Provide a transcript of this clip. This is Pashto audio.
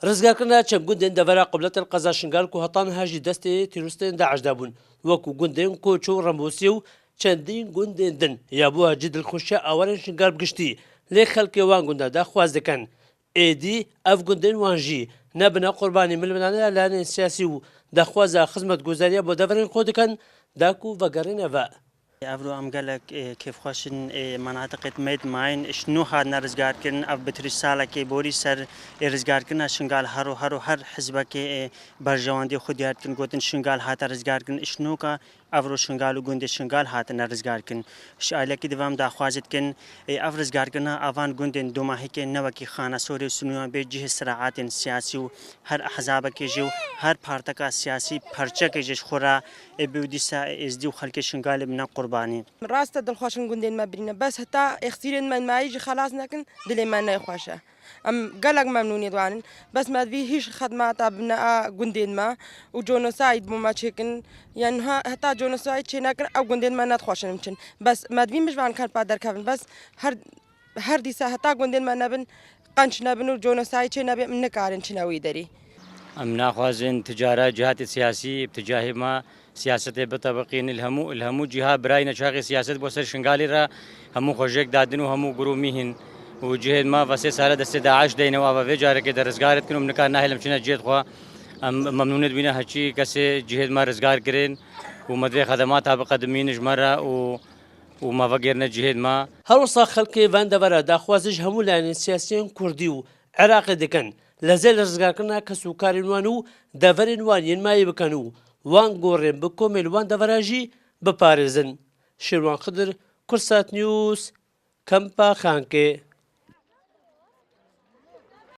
ڕزگارکردنا چەند گوندên devera قوبلەتên qeza şingal ku hetan her jî destê terorîstên Daeş de bûn wekû gundên Koço û Rambûsî û çendîn gundên din ya bûya cî dilxweşiya awarên şingal bigiştî lê xelkê wan gunda de xwaz dikin êdî ev gundên wan jî nebine qurbanî milmilaniya layanên siyasî û daxwaza xizmetguzariya bo deverên xwe dikin da ku vegerîne ve. افرو ام گلک کیف خوشن مناطق مید ماین شنو هاد نرزگار کردن اف بتری سالا که بوری سر رزگار کردن شنگال هر حزب که برجواندی خود یاد کردن گوتن شنگال هات رزگار کردن شنو کا افرو شنگال و گوند شنگال هات نرزگار کردن شایله کی دوام داخوازت کردن اف رزگار کردن اوان گوندن دو ماهی که نوکی خانه سوری سنوان به جه صراعات سیاسی و هر احزاب که جو هر پارتکا سیاسی پرچه که جش خورا بودیسا ازدی و خلک شنگال بنا قربانی راست دلخوشن گوندین ما برینه بس حتی اختیارین من مایج خلاص نکن دل من نخوشه ام قلق ممنونی دوانن بس ما في هیچ خدمات ابناء گوندین ما و جنوساید ما چکن یعنی حتی جنوساید چه نکن او گوندین ما ندخوشن میشن بس ما في مش وان کار پادر کردن بس هر دیسا حتی گوندین ما نبن قنچ نبن و جنوساید چه نبی نکارن چنوی داری ام ناخوازن تجارة جهات سياسي بتجاه ما سياسة بطبقين الهمو جهة براي نشاقي سياسة بوسر شنغالي را همو خوجيك دادن وهمو قروميهن وجهد ما فسي سالة دست داعش دينا وابا في جارة كده رزقارت كنو منكار ناهي لمشينا جهد خوا ممنونت بينا هچي كسي جهد ما رزقار كرين ومدري خدماتها بقدمين جمرة وما فقرنا جهد ما هەروەسا خەڵکی ڤان دەڤەرە داخوازش هەموو لایەنین سیاسیین کوردی و عێراقی دەکەن لەزێ لە ڕزگارکردنا کەسوکارین وان و دەڤەرین وان یەنمایی بکەن و وان گۆڕێن بە کۆمێل وان دەڤەرە ژی بپارێزن. شێروان خدر، کورسات نیوز، کەمپا خانکێ.